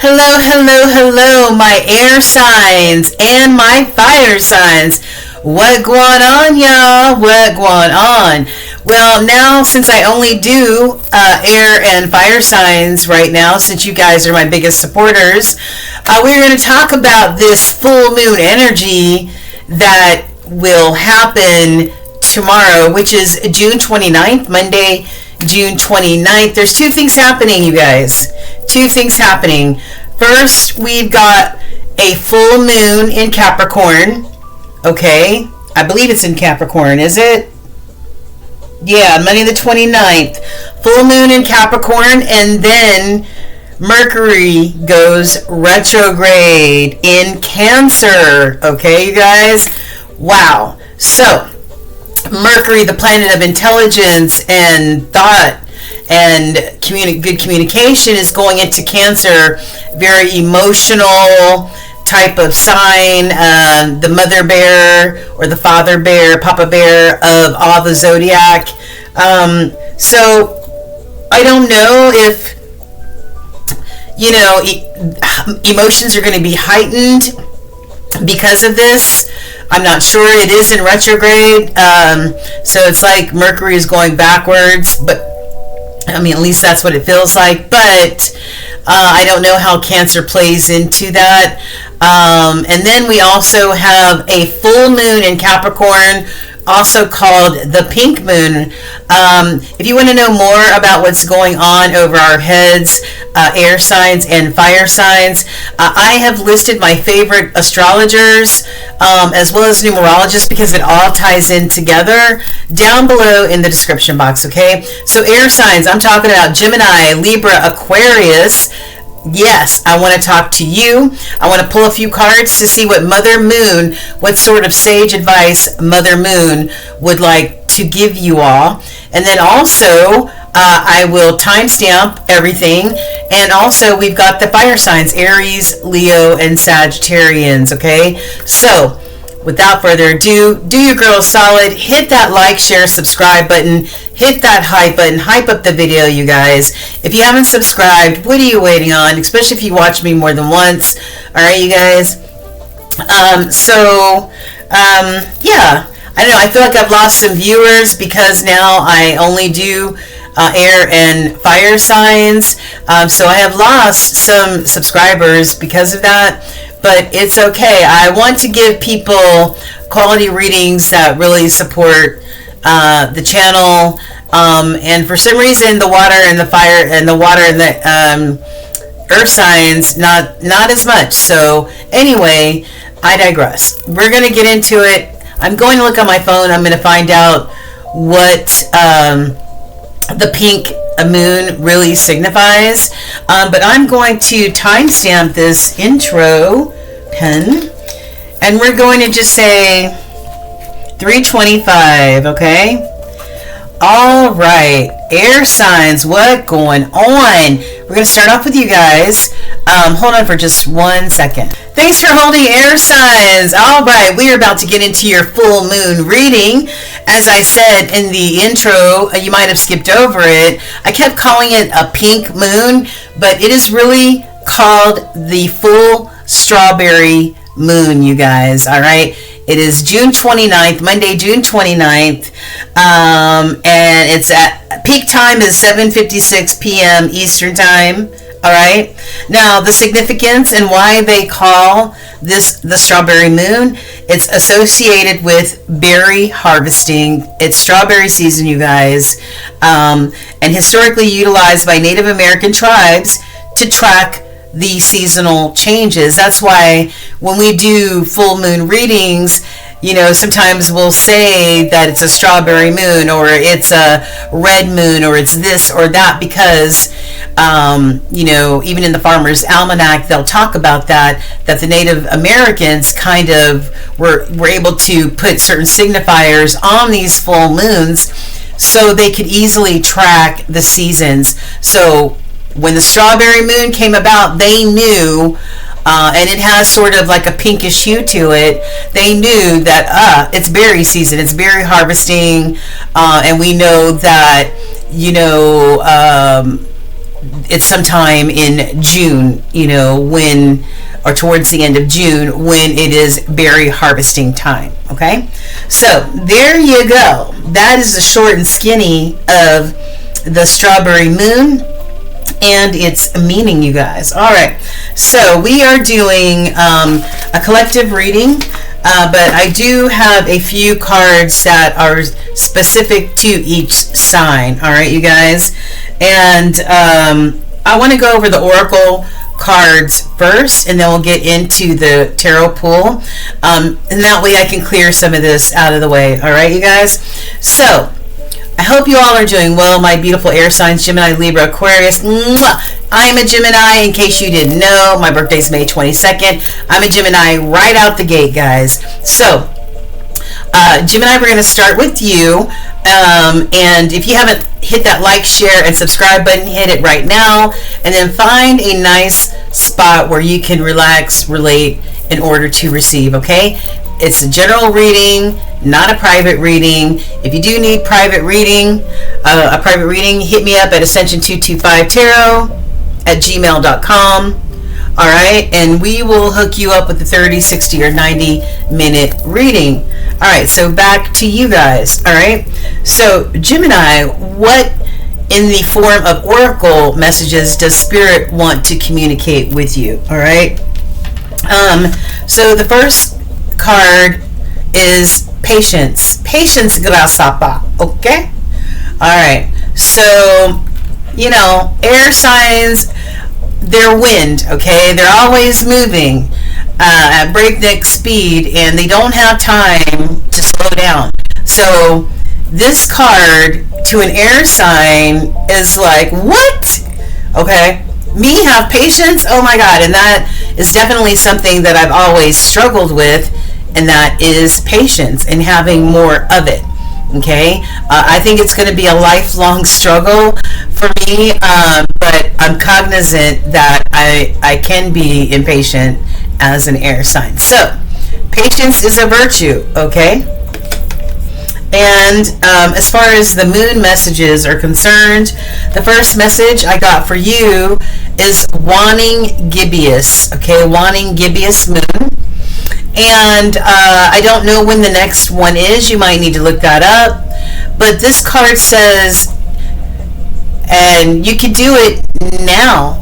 Hello, hello, hello, my air signs and my fire signs. What going on, y'all? What going on? Well, now since I only do air and fire signs right now, since you guys are my biggest supporters, we're going to talk about this full moon energy that will happen tomorrow, which is June 29th, Monday, June 29th. There's two things happening, you guys. Two things happening. First, we've got a full moon in Capricorn. Okay, I believe it's in Capricorn, is it? Yeah, Monday the 29th. Full moon in Capricorn, and then Mercury goes retrograde in Cancer. Okay, you guys? Wow. So, Mercury, the planet of intelligence and thought and good communication, is going into Cancer. Very emotional type of sign, the mother bear or the father bear, papa bear of all the zodiac. So I don't know if, emotions are going to be heightened because of this. I'm not sure. It is in retrograde, so it's like Mercury is going backwards, but at least that's what it feels like. But I don't know how Cancer plays into that. And then we also have a full moon in Capricorn, also called the pink moon. If you want to know more about what's going on over our heads, air signs and fire signs, I have listed my favorite astrologers as well as numerologists, because it all ties in together, down below in the description box. Okay, so air signs, I'm talking about Gemini, Libra, Aquarius. Yes, I want to talk to you. I want to pull a few cards to see what Mother Moon, what sort of sage advice Mother Moon would like to give you all. And then also, I will timestamp everything. And also, we've got the fire signs, Aries, Leo, and Sagittarians, okay? So, without further ado, do your girl solid. Hit that like, share, subscribe button. Hit that hype button. Hype up the video, you guys. If you haven't subscribed, what are you waiting on? Especially if you watch me more than once. All right, you guys. Yeah. I don't know. I feel like I've lost some viewers because now I only do air and fire signs. So I have lost some subscribers because of that. But it's okay. I want to give people quality readings that really support the channel. And for some reason, the water and the fire and the water and the earth signs, not as much. So anyway, I digress. We're going to get into it. I'm going to look on my phone. I'm going to find out what the pink moon really signifies. But I'm going to timestamp this intro pen. And we're going to just say 325, okay? All right, air signs, what going on? We're going to start off with you guys. Hold on for just 1 second. Thanks for holding, air signs. All right, we are about to get into your full moon reading. As I said in the intro, you might have skipped over it. I kept calling it a pink moon, but it is really called the full strawberry moon, you guys. All right. It is June 29th, Monday, June 29th, and it's at peak time is 7:56 p.m. Eastern time. All right. Now, the significance and why they call this the strawberry moon, it's associated with berry harvesting. It's strawberry season, you guys, and historically utilized by Native American tribes to track the seasonal changes. That's why when we do full moon readings, sometimes we'll say that it's a strawberry moon, or it's a red moon, or it's this or that, because even in the Farmer's Almanac, they'll talk about that the Native Americans kind of were able to put certain signifiers on these full moons so they could easily track the seasons. So when the strawberry moon came about, they knew, and it has sort of like a pinkish hue to it, they knew that it's berry season, it's berry harvesting, and we know that it's sometime in June, when, or towards the end of June, when it is berry harvesting time. Okay, so there you go. That is the short and skinny of the strawberry moon and its meaning, you guys. All right, so we are doing a collective reading, but I do have a few cards that are specific to each sign. All right, you guys, and I want to go over the oracle cards first, and then we'll get into the tarot pool, and that way I can clear some of this out of the way. All right, you guys, so I hope you all are doing well, my beautiful air signs, Gemini, Libra, Aquarius. I'm a Gemini, in case you didn't know. My birthday's May 22nd. I'm a Gemini right out the gate, guys. So, Gemini, we're going to start with you. And if you haven't hit that like, share, and subscribe button, hit it right now. And then find a nice spot where you can relax, relate, in order to receive, okay? It's a general reading, not a private reading. If you do need a private reading, hit me up at ascension225tarot@gmail.com. All right, and we will hook you up with a 30, 60, or 90-minute reading. All right, so back to you guys. All right, so Gemini, what in the form of oracle messages does Spirit want to communicate with you? All right, so the first card is patience. Patience, grasapa. Okay? Alright. So, air signs, they're wind, okay? They're always moving at breakneck speed, and they don't have time to slow down. So, this card to an air sign is like, what? Okay? Me have patience? Oh my God. And that is definitely something that I've always struggled with, and that is patience and having more of it. Okay, I think it's going to be a lifelong struggle for me, but I'm cognizant that I can be impatient as an air sign. So patience is a virtue. Okay, and as far as the moon messages are concerned, the first message I got for you is wanting gibbous. Okay, wanting gibbous moon. And I don't know when the next one is. You might need to look that up. But this card says, and you can do it now,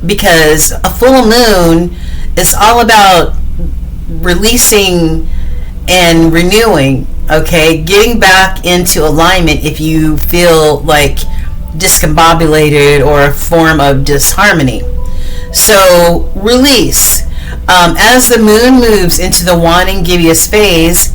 because a full moon is all about releasing and renewing, okay? Getting back into alignment if you feel like discombobulated or a form of disharmony. So release. As the moon moves into the wanting gibbous phase,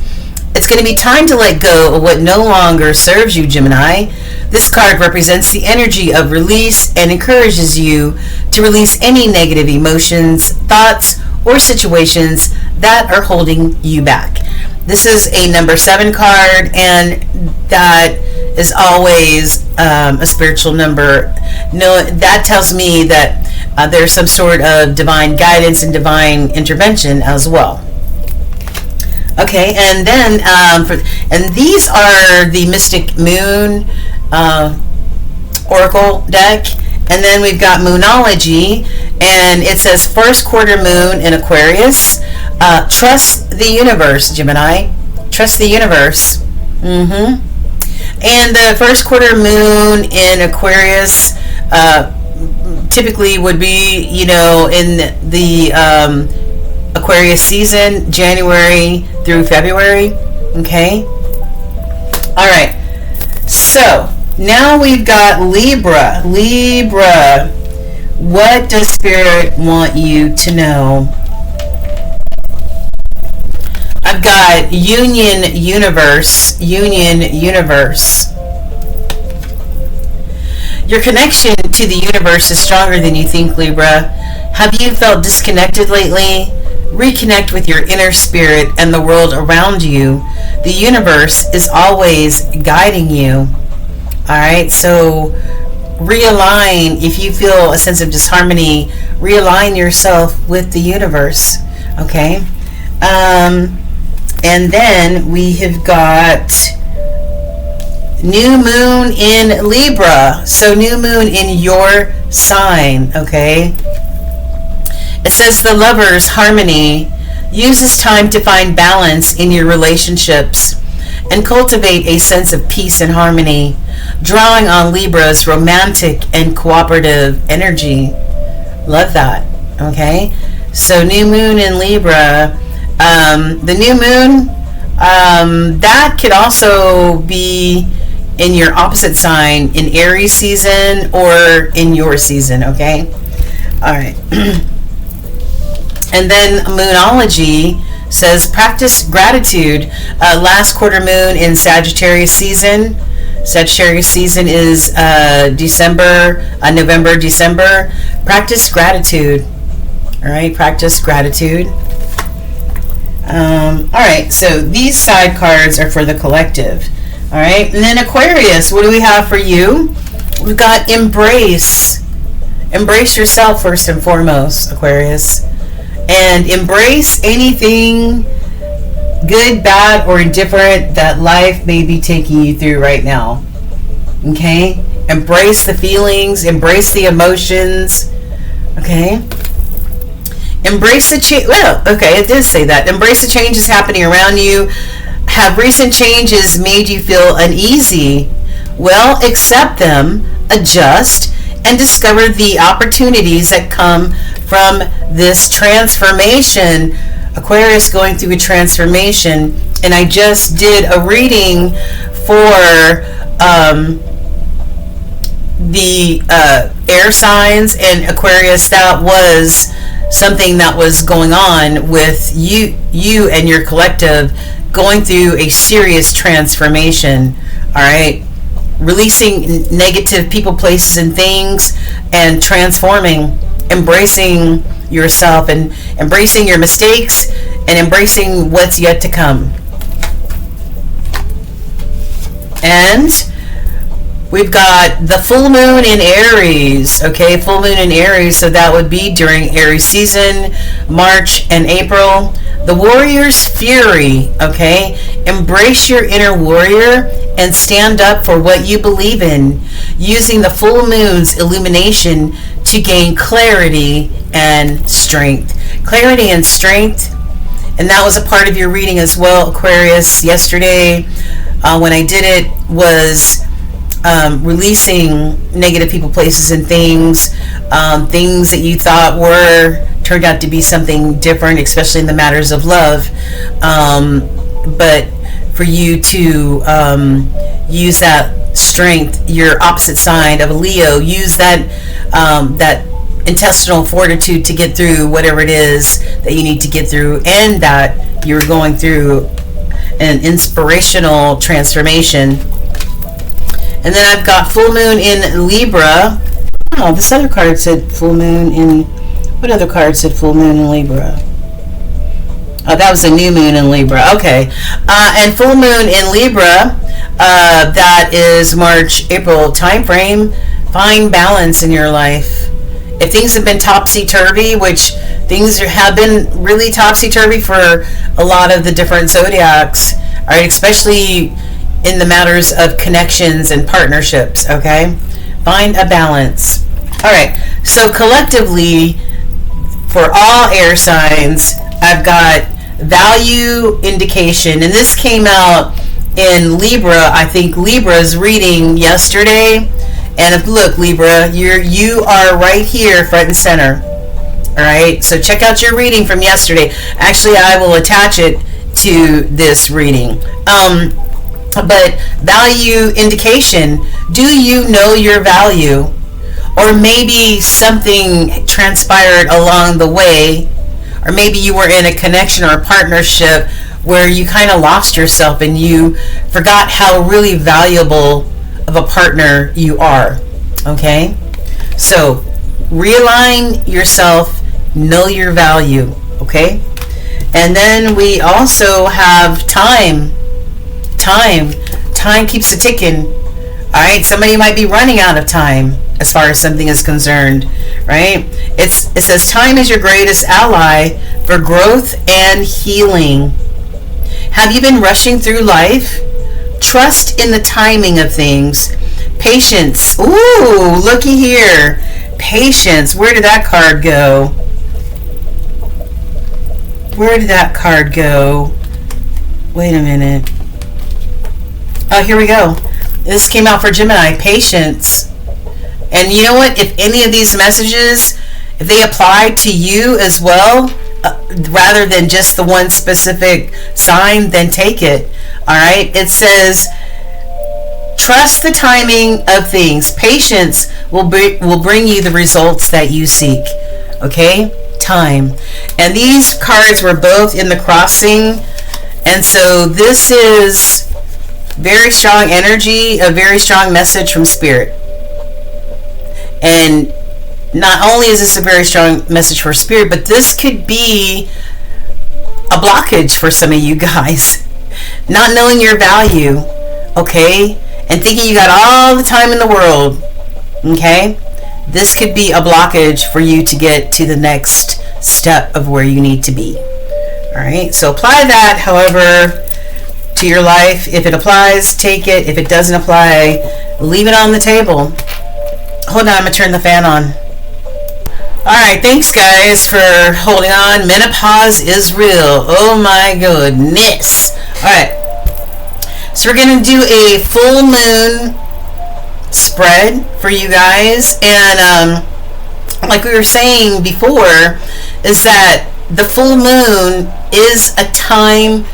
it's going to be time to let go of what no longer serves you, Gemini. This card represents the energy of release and encourages you to release any negative emotions, thoughts, or situations that are holding you back. This is a number 7 card, and that is always a spiritual number. No, that tells me that there's some sort of divine guidance and divine intervention as well. Okay, and then and these are the Mystic Moon Oracle deck, and then we've got Moonology, and it says first quarter moon in Aquarius. Trust the universe, Gemini. Trust the universe. And the first quarter moon in Aquarius typically would be, in the Aquarius season, January through February. Okay. All right. So now we've got Libra. Libra, what does Spirit want you to know? I've got Union Universe. Union Universe. Your connection to the universe is stronger than you think, Libra. Have you felt disconnected lately? Reconnect with your inner spirit and the world around you. The universe is always guiding you. Alright, so realign. If you feel a sense of disharmony, realign yourself with the universe. Okay? And then we have got new moon in Libra. So new moon in your sign, okay? It says the Lovers, harmony. Use this time to find balance in your relationships and cultivate a sense of peace and harmony, drawing on Libra's romantic and cooperative energy. Love that, okay? So new moon in Libra. The new moon, that could also be in your opposite sign, in Aries season or in your season, okay? All right. And then Moonology says practice gratitude. Last quarter moon in Sagittarius season. Sagittarius season is November, December. Practice gratitude. All right, practice gratitude. All right, so these side cards are for the collective. All right, and then Aquarius, what do we have for you? We've got embrace. Embrace yourself first and foremost, Aquarius. And embrace anything good, bad, or indifferent that life may be taking you through right now. Okay? Embrace the feelings, embrace the emotions. Okay? Embrace the change. Well, okay, it did say that. Embrace the changes happening around you. Have recent changes made you feel uneasy? Well, accept them, adjust, and discover the opportunities that come from this transformation. Aquarius going through a transformation, and I just did a reading for the air signs and Aquarius. That was something that was going on with you and your collective, going through a serious transformation. All right, releasing negative people, places, and things, and transforming, embracing yourself and embracing your mistakes and embracing what's yet to come. And we've got the full moon in Aries. Okay, full moon in Aries, so that would be during Aries season, March and April. The warrior's fury. Okay, embrace your inner warrior and stand up for what you believe in, using the full moon's illumination to gain clarity and strength. Clarity and strength. And that was a part of your reading as well, Aquarius. Yesterday, when I did it, was releasing negative people, places, and things. Things that you thought turned out to be something different, especially in the matters of love. But for you to use that strength, your opposite sign of a Leo, use that intestinal fortitude to get through whatever it is that you need to get through, and that you're going through an inspirational transformation. And then I've got full moon in Libra. Oh, this other card said full moon in... What other card said full moon in Libra? Oh, that was a new moon in Libra. Okay. And full moon in Libra, that is March, April time frame. Find balance in your life. If things have been topsy-turvy, which things have been really topsy-turvy for a lot of the different zodiacs, all right, especially in the matters of connections and partnerships, okay? Find a balance. All right, so collectively, for all air signs, I've got value indication, and this came out in Libra. I think Libra's reading yesterday. And look, Libra, you are right here, front and center. All right, so check out your reading from yesterday. Actually, I will attach it to this reading. But value indication, do you know your value? Or maybe something transpired along the way, or maybe you were in a connection or a partnership where you kind of lost yourself and you forgot how really valuable of a partner you are. Okay, so realign yourself, know your value. Okay, and then we also have time keeps a ticking. All right, somebody might be running out of time as far as something is concerned, right? It says time is your greatest ally for growth and healing. Have you been rushing through life, trust in the timing of things. Patience. Ooh, looky here. Patience. Where did that card go? Where did that card go? Wait a minute. Oh, here we go. This came out for Gemini. Patience. And you know what? If any of these messages, if they apply to you as well, rather than just the one specific sign, then take it. All right? It says, trust the timing of things. Patience will bring you the results that you seek. Okay? Time. And these cards were both in the crossing. And so this is very strong energy, a very strong message from Spirit. And not only is this a very strong message for Spirit, but this could be a blockage for some of you guys. Not knowing your value, okay? And thinking you got all the time in the world, okay? This could be a blockage for you to get to the next step of where you need to be. All right, so apply that, however, to your life. If it applies, take it. If it doesn't apply, leave it on the table. Hold on, I'm going to turn the fan on. Alright, thanks guys for holding on. Menopause is real. Oh my goodness. Alright, so we're going to do a full moon spread for you guys. And like we were saying before, is that the full moon is a time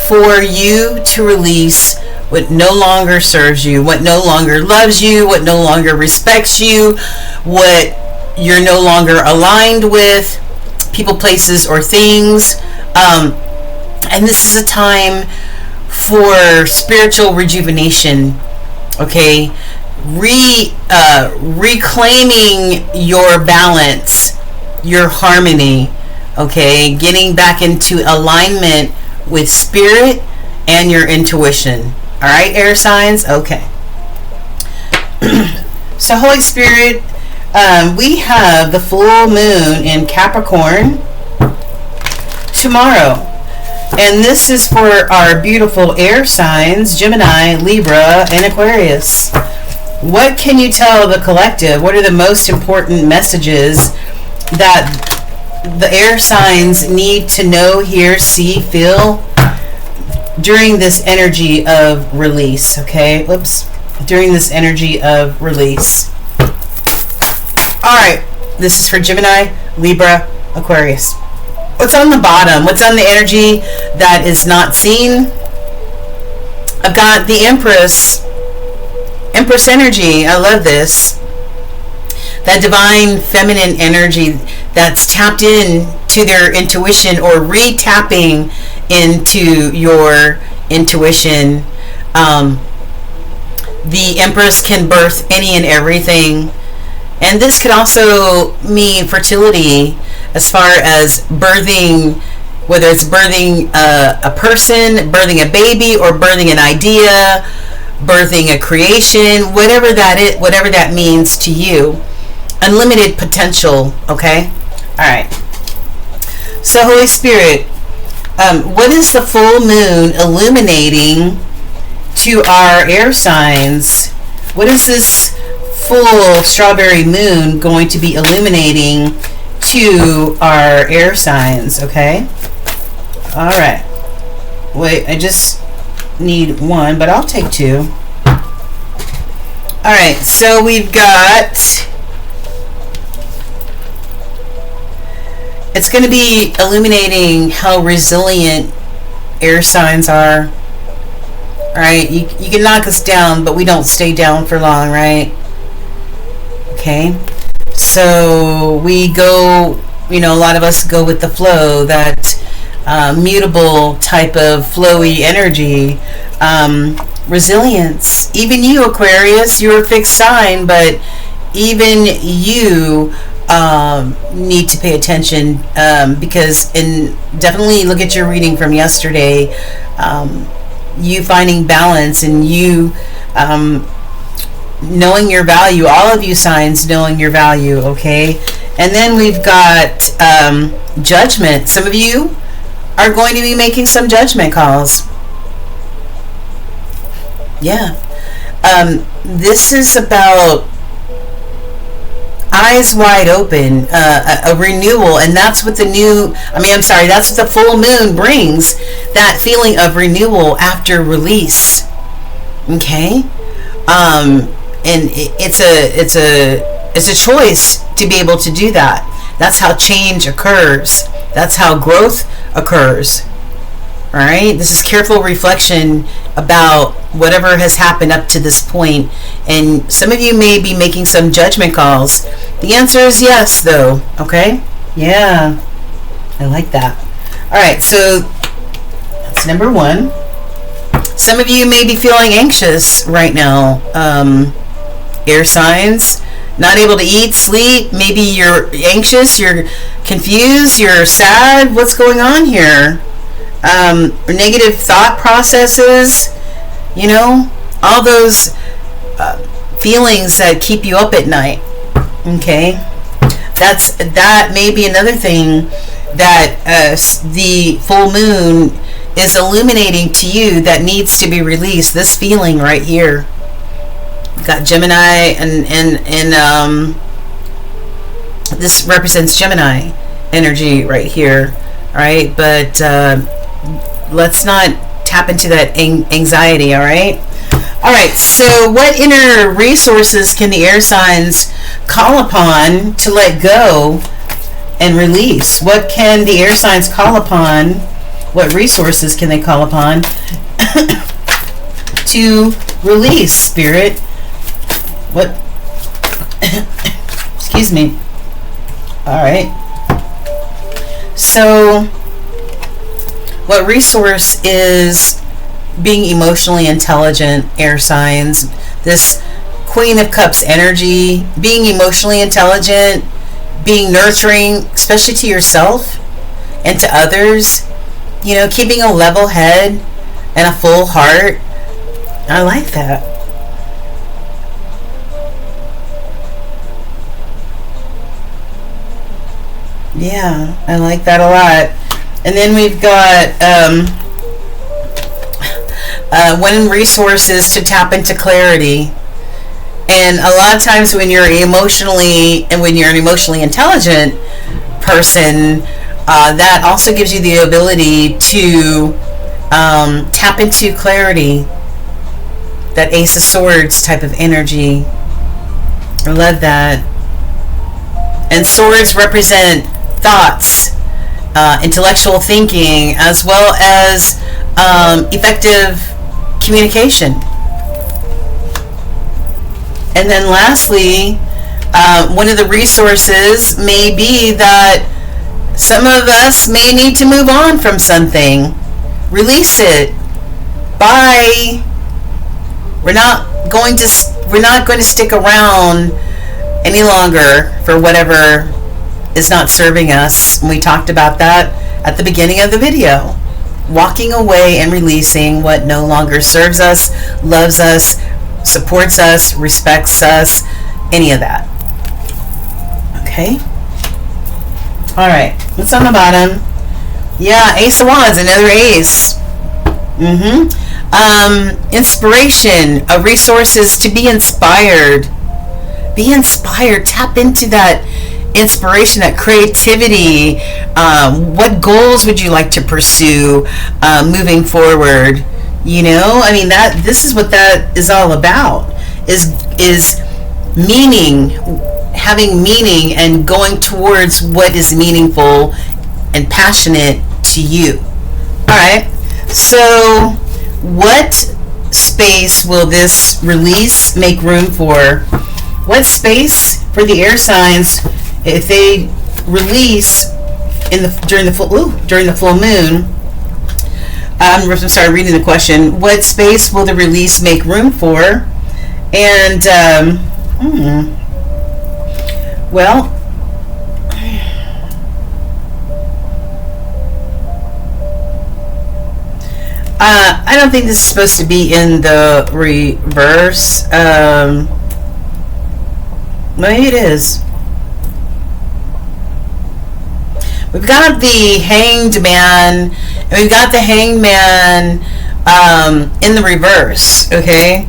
for you to release what no longer serves you, what no longer loves you, what no longer respects you, what you're no longer aligned with, people, places, or things. And this is a time for spiritual rejuvenation, okay? Reclaiming your balance, your harmony, okay? Getting back into alignment with Spirit and your intuition. All right, air signs? Okay. So, Holy Spirit, we have the full moon in Capricorn tomorrow. And this is for our beautiful air signs, Gemini, Libra, and Aquarius. What can you tell the collective? What are the most important messages that the air signs need to know, hear, see, feel during this energy of release, okay? Oops. During this energy of release. All right. This is for Gemini, Libra, Aquarius. What's on the bottom? What's on the energy that is not seen? I've got the Empress. Empress energy. I love this. That divine feminine energy that's tapped in to their intuition, or re-tapping into your intuition. The Empress can birth any and everything. And this could also mean fertility, as far as birthing, whether it's birthing a person, birthing a baby, or birthing an idea, birthing a creation, whatever that means to you. Unlimited potential, okay? All right. So, Holy Spirit, what is the full moon illuminating to our air signs? What is this full strawberry moon going to be illuminating to our air signs? Okay. All right. Wait, I just need one, but I'll take two. All right. So we've got, it's going to be illuminating how resilient air signs are. All right. You can knock us down, but we don't stay down for long, right? Okay. So we go, a lot of us go with the flow, that mutable type of flowy energy. Resilience. Even you, Aquarius, you're a fixed sign, but even you need to pay attention, because definitely look at your reading from yesterday, you finding balance, and you knowing your value, all of you signs knowing your value, okay? And then we've got judgment. Some of you are going to be making some judgment calls. Yeah. This is about eyes wide open, a renewal, and that's what that's what the full moon brings, that feeling of renewal after release. Okay? And it's a choice to be able to do that. That's how change occurs. That's how growth occurs. All right? This is careful reflection about whatever has happened up to this point. And some of you may be making some judgment calls. The answer is yes, though. Okay? Yeah. I like that. All right, so that's number one. Some of you may be feeling anxious right now. Air signs. Not able to eat, sleep. Maybe you're anxious, you're confused, you're sad. What's going on here? Negative thought processes, all those feelings that keep you up at night. Okay, that may be another thing that the full moon is illuminating to you that needs to be released. This feeling right here. We've got Gemini, and this represents Gemini energy right here. All right, but let's not tap into that anxiety. All right. So what inner resources can the air signs call upon to let go and release? What can the air signs call upon? What resources can they call upon to release, Spirit? What? Excuse me. All right. So, what resource is being emotionally intelligent, air signs? This Queen of Cups energy, being emotionally intelligent, being nurturing, especially to yourself and to others, keeping a level head and a full heart. I like that. Yeah, I like that a lot. And then we've got one resource is to tap into clarity. And a lot of times when you're an emotionally intelligent person, that also gives you the ability to tap into clarity. That Ace of Swords type of energy. I love that. And swords represent thoughts, intellectual thinking, as well as effective communication. And then lastly, one of the resources may be that some of us may need to move on from something. Release it. Bye. We're not going to stick around any longer for whatever is not serving us. And we talked about that at the beginning of the video. Walking away and releasing what no longer serves us, loves us, supports us, respects us, any of that. Okay? Alright, what's on the bottom? Yeah, Ace of Wands, another ace. Inspiration, a resource is to be inspired. Be inspired. Tap into that inspiration, that creativity. What goals would you like to pursue moving forward? This is what that is all about. Is meaning, having meaning, and going towards what is meaningful and passionate to you. All right. So, what space will this release make room for? What space for the air signs if they release during the full moon? I'm sorry, reading the question. What space will the release make room for? And well, I don't think this is supposed to be in the reverse. Maybe it is. We've got the Hanged Man, and we've got the Hanged Man in the reverse, okay?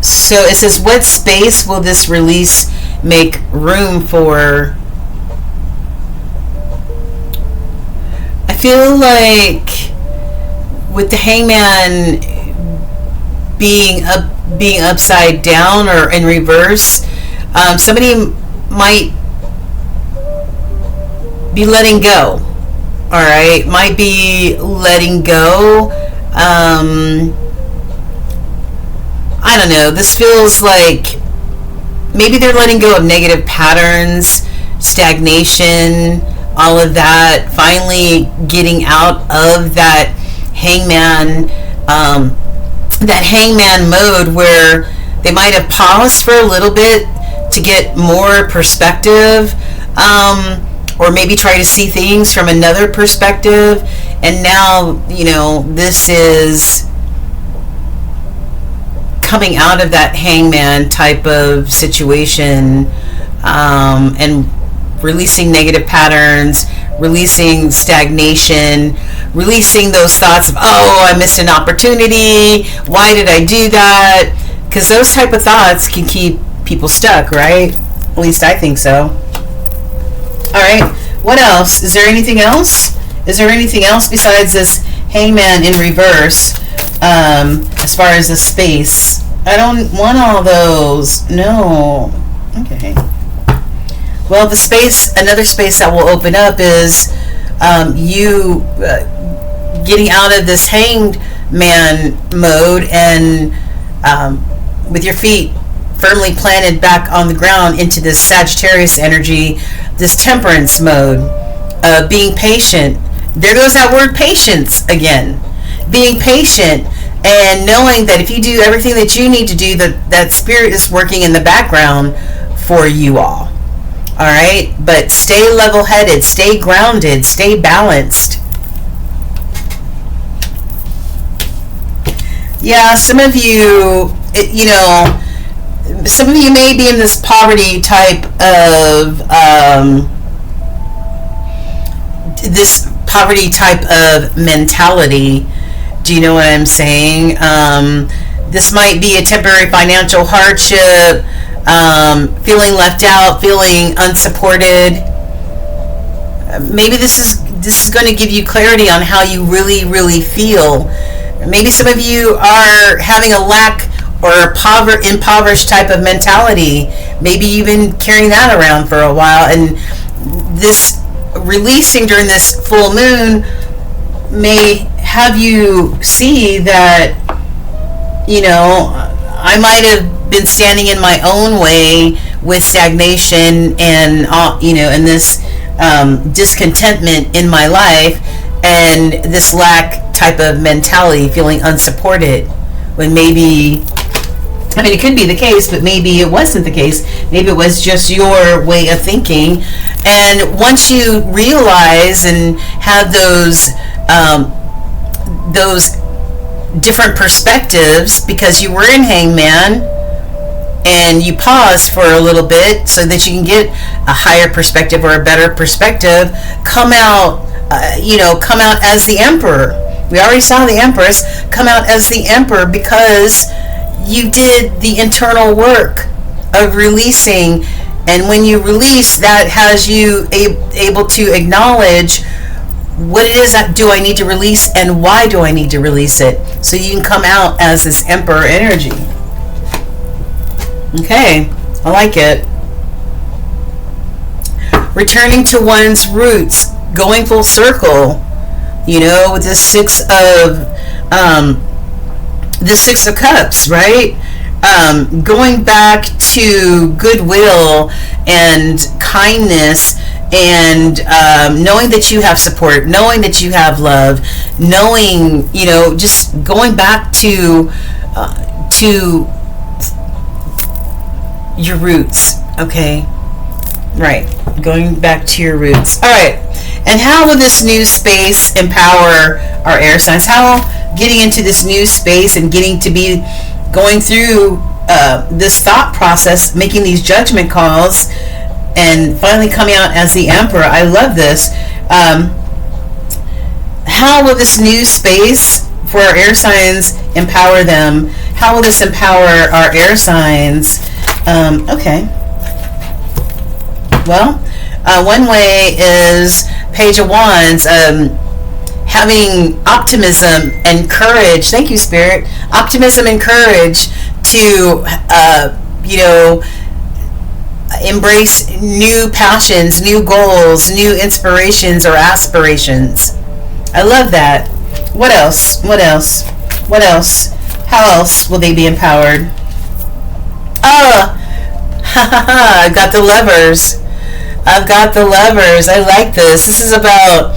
So it says, what space will this release make room for? I feel like with the Hangman being upside down or in reverse, somebody might be letting go. All right, might be letting go. I don't know. This feels like maybe they're letting go of negative patterns, stagnation, all of that. Finally getting out of that hangman mode where they might have paused for a little bit to get more perspective, or maybe try to see things from another perspective. And now, this is coming out of that hangman type of situation, and releasing negative patterns, releasing stagnation, releasing those thoughts of, oh, I missed an opportunity, why did I do that? Because those type of thoughts can keep people stuck, right? At least I think so. All right, what else? Is there anything else? Is there anything else besides this hangman in reverse, as far as the space? I don't want all those. No. Okay. Well, the space, another space that will open up is you getting out of this hanged man mode and with your feet firmly planted back on the ground into this Sagittarius energy, this temperance mode, being patient. There goes that word patience again. Being patient and knowing that if you do everything that you need to do, that spirit is working in the background for you all. All right, but stay level-headed, stay grounded, stay balanced. Yeah, some of you, some of you may be in this poverty type of mentality. Do you know what I'm saying? This might be a temporary financial hardship. Feeling left out, feeling unsupported. Maybe this is going to give you clarity on how you really, really feel. Maybe some of you are having a lack or impoverished type of mentality. Maybe you've been carrying that around for a while, and this releasing during this full moon may have you see that, I might have been standing in my own way with stagnation and and this discontentment in my life, and this lack type of mentality, feeling unsupported, when maybe, it could be the case, but maybe it wasn't the case. Maybe it was just your way of thinking. And once you realize and have those different perspectives, because you were in hangman and you pause for a little bit so that you can get a higher perspective or a better perspective, come out as the emperor. We already saw the empress come out as the emperor because you did the internal work of releasing. And when you release, that has you able to acknowledge what it is that do I need to release and why do I need to release it, so you can come out as this emperor energy. Okay, I like it. Returning to one's roots, going full circle, with the Six of Cups, right? Going back to goodwill and kindness, and knowing that you have support, knowing that you have love, knowing, just going back to your roots. Okay, right, going back to your roots. All right, and how will this new space empower our air signs? How getting into this new space and getting to be going through this thought process, making these judgment calls, and finally coming out as the emperor. I love this. How will this new space for our air signs, empower them. How will this empower our air signs? Okay. Well, one way is Page of Wands, having optimism and courage. Thank you, Spirit. Optimism and courage to, embrace new passions, new goals, new inspirations or aspirations. I love that. What else? What else? What else? How else will they be empowered? I've got the Lovers. I've got the Lovers. I like this. This is about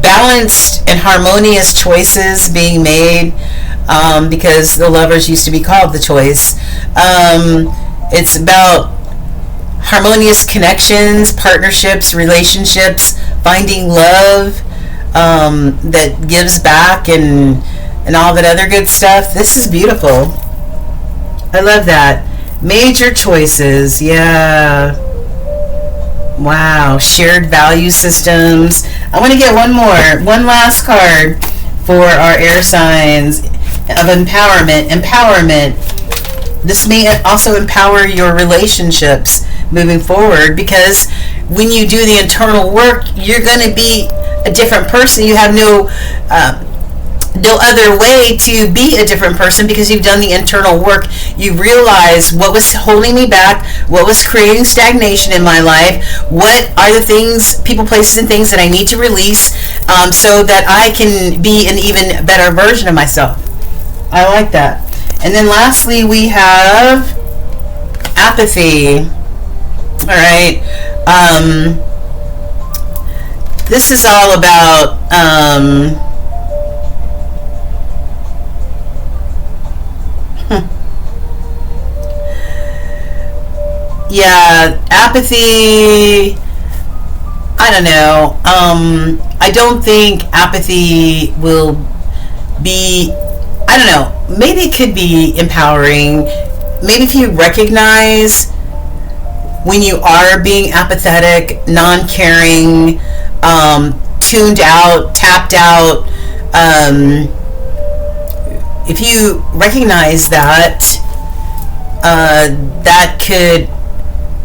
balanced and harmonious choices being made, because the Lovers used to be called the Choice. It's about harmonious connections, partnerships, relationships, finding love that gives back, and all that other good stuff. This is beautiful. I love that. Major choices. Yeah. Wow. Shared value systems. I want to get one last card for our air signs of empowerment. Empowerment. This may also empower your relationships moving forward, because when you do the internal work, you're going to be a different person. You have no other way to be a different person, because you've done the internal work. You realize what was holding me back, what was creating stagnation in my life, what are the things, people, places, and things that I need to release, so that I can be an even better version of myself. I like that. And then lastly, we have apathy. All right. This is all about yeah, apathy. I don't know. I don't think apathy will be, I don't know, maybe it could be empowering. Maybe if you recognize when you are being apathetic, non-caring, tuned out, tapped out, if you recognize that, that could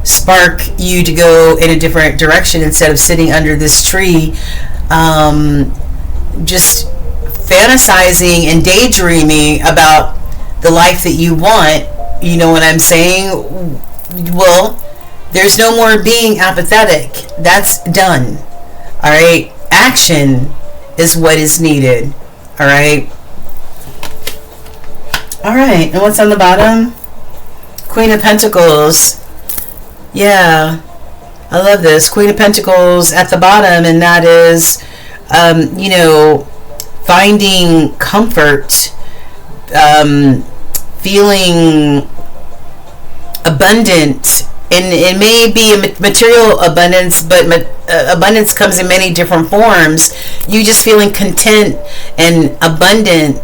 spark you to go in a different direction instead of sitting under this tree, just fantasizing and daydreaming about the life that you want. You know what I'm saying? Well, there's no more being apathetic. That's done. All right? Action is what is needed. All right? All right. And what's on the bottom? Queen of Pentacles. Yeah. I love this. Queen of Pentacles at the bottom, and that is, finding comfort, feeling abundant. And it may be a material abundance, but abundance comes in many different forms. You just feeling content and abundant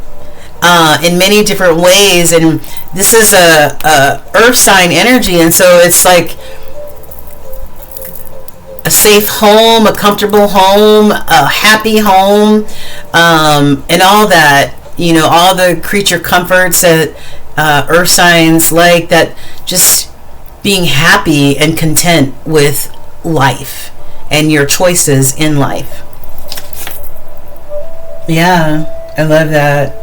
in many different ways. And this is a earth sign energy, and so it's like a safe home, a comfortable home, a happy home, and all that, all the creature comforts that earth signs like, that just being happy and content with life and your choices in life. Yeah, I love that.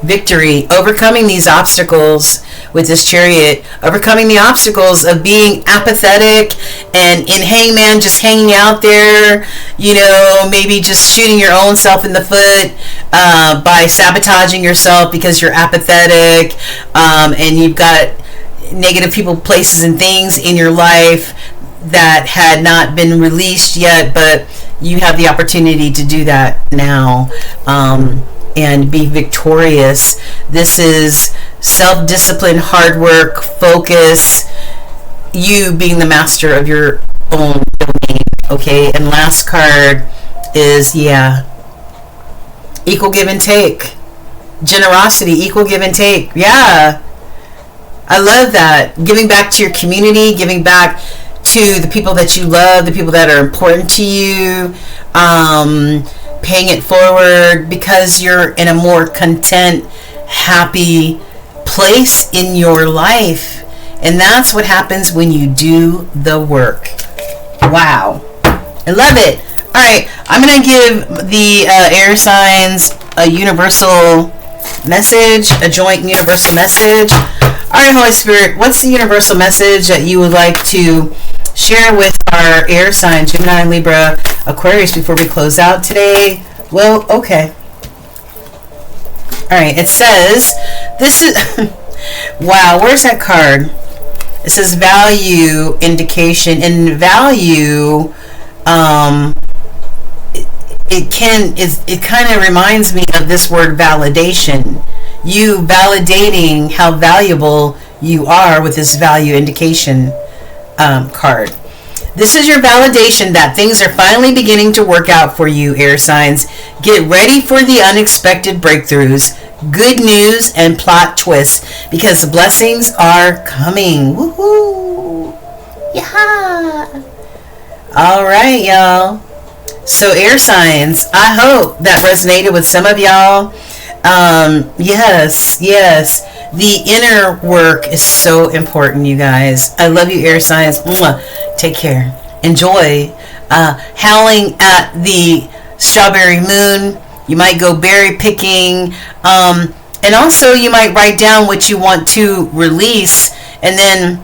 Victory, overcoming these obstacles with this Chariot, overcoming the obstacles of being apathetic and in Hangman, just hanging out there, maybe just shooting your own self in the foot by sabotaging yourself because you're apathetic, and you've got negative people, places, and things in your life that had not been released yet, but you have the opportunity to do that now, and be victorious. This is self-discipline, hard work, focus, you being the master of your own domain. Okay, and last card is, equal give and take. Generosity, equal give and take. Yeah, I love that. Giving back to your community, giving back to the people that you love, the people that are important to you, paying it forward because you're in a more content, happy place in your life. And that's what happens when you do the work. Wow. I love it. All right. I'm going to give the air signs a universal message, a joint universal message. All right, Holy Spirit, what's the universal message that you would like to share with our air signs, Gemini, Libra, Aquarius, before we close out today? Well, okay. All right, it says, this is, wow, where's that card? It says value indication, and value, it kind of reminds me of this word validation. You validating how valuable you are with this value indication card. This is your validation that things are finally beginning to work out for you, air signs. Get ready for the unexpected breakthroughs, good news, and plot twists, because blessings are coming. Woohoo! Yeah! All right, y'all. So, air signs, I hope that resonated with some of y'all. Yes. The inner work is so important, you guys. I love you, air signs. Mwah. Take care. Enjoy. Howling at the strawberry moon. You might go berry picking. And also you might write down what you want to release. And then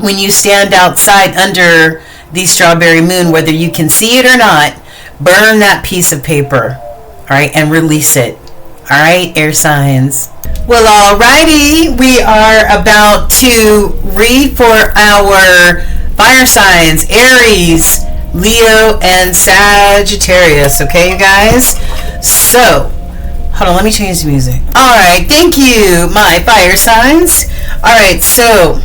when you stand outside under the strawberry moon, whether you can see it or not, burn that piece of paper. All right. And release it. All right, air signs. Well, alrighty, we are about to read for our fire signs, Aries, Leo, and Sagittarius. Okay, you guys? So, hold on, let me change the music. Alright, thank you, my fire signs. Alright, so,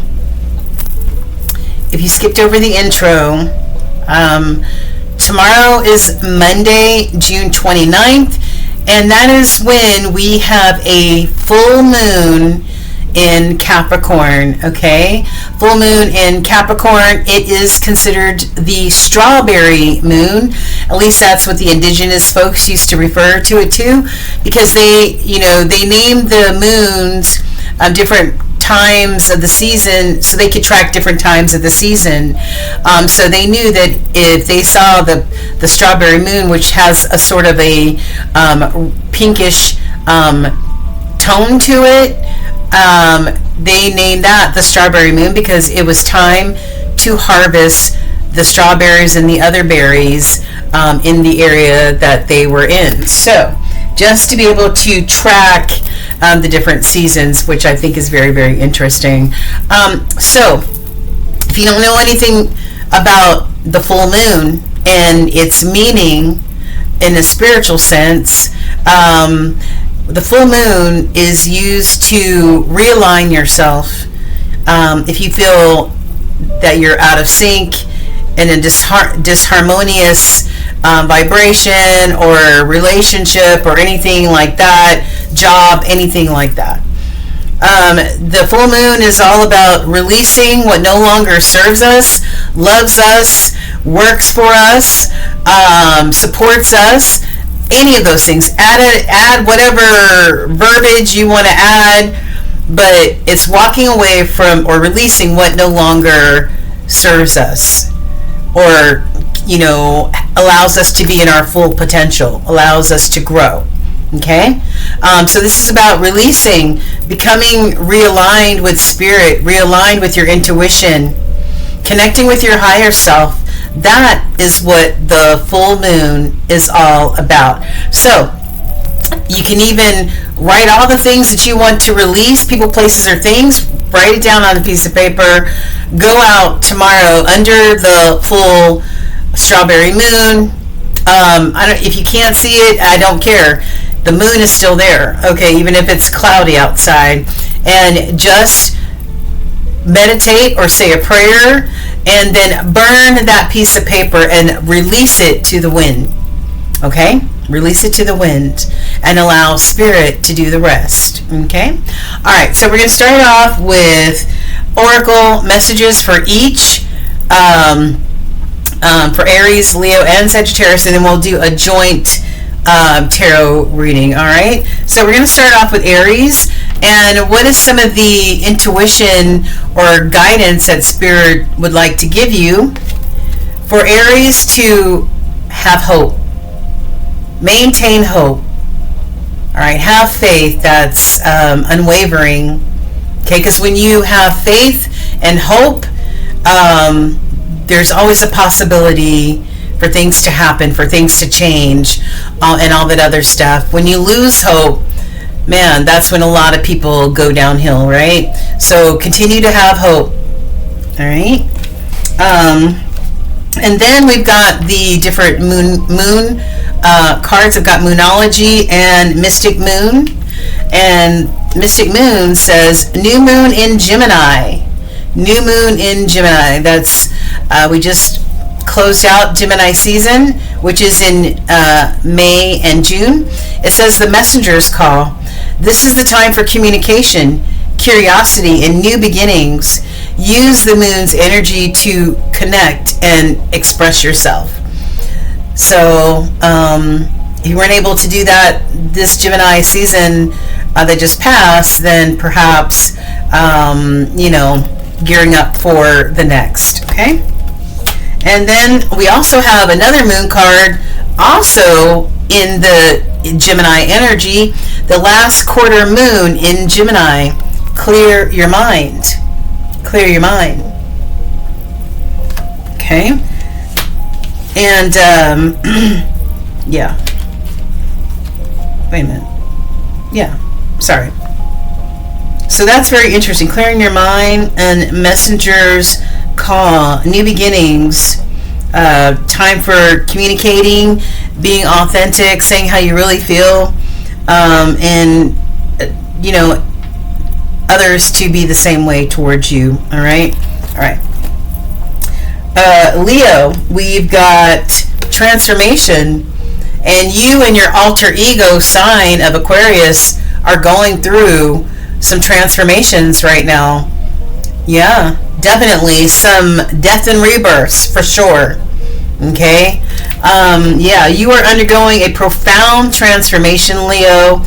if you skipped over the intro, tomorrow is Monday, June 29th. And that is when we have a full moon in Capricorn, okay? Full moon in Capricorn, it is considered the strawberry moon. At least that's what the indigenous folks used to refer to it to, because they named the moons different times of the season so they could track different times of the season. So they knew that if they saw the strawberry moon, which has a sort of a pinkish tone to it, they named that the strawberry moon because it was time to harvest the strawberries and the other berries in the area that they were in. So just to be able to track the different seasons, which I think is very, very interesting. So if you don't know anything about the full moon and its meaning in a spiritual sense, the full moon is used to realign yourself. If you feel that you're out of sync, in a disharmonious vibration or relationship or anything like that, job, anything like that. The full moon is all about releasing what no longer serves us, loves us, works for us, supports us, any of those things. Add whatever verbiage you want to add, but it's walking away from or releasing what no longer serves us, or allows us to be in our full potential, allows us to grow. Okay, so this is about releasing, becoming realigned with spirit, realigned with your intuition, connecting with your higher self. That is what the full moon is all about. So you can even write all the things that you want to release, people, places, or things. Write it down on a piece of paper. Go out tomorrow under the full strawberry moon. If you can't see it, I don't care. The moon is still there, okay, even if it's cloudy outside. And just meditate or say a prayer, and then burn that piece of paper and release it to the wind. Okay? Release it to the wind and allow spirit to do the rest. Okay? Alright, so we're going to start off with oracle messages for each, for Aries, Leo, and Sagittarius, and then we'll do a joint tarot reading. All right, so we're going to start off with Aries. And what is some of the intuition or guidance that Spirit would like to give you for Aries to have hope? Maintain hope. All right, have faith that's unwavering. Okay, because when you have faith and hope, there's always a possibility for things to happen, for things to change, and all that other stuff. When you lose hope, man, that's when a lot of people go downhill, right? So continue to have hope. All right. And then we've got the different moon cards. I've got Moonology and Mystic Moon. And Mystic Moon says new moon in Gemini. New moon in Gemini. That's we just closed out Gemini season, which is in May and June. It says the messenger's call. This is the time for communication, curiosity, and new beginnings. Use the moon's energy to connect and express yourself. So if you weren't able to do that this Gemini season that just passed, then perhaps gearing up for the next. Okay. And then we also have another moon card, also in the Gemini energy, the last quarter moon in Gemini. Clear your mind. Clear your mind. Okay. And yeah. Wait a minute. Yeah. Sorry. So that's very interesting. Clearing your mind and messenger's call, new beginnings, time for communicating, being authentic, saying how you really feel, and others to be the same way towards you. All right. Leo, we've got transformation, and you and your alter ego sign of Aquarius are going through some transformations right now. Yeah, definitely some death and rebirths for sure. Okay. Yeah, you are undergoing a profound transformation, Leo.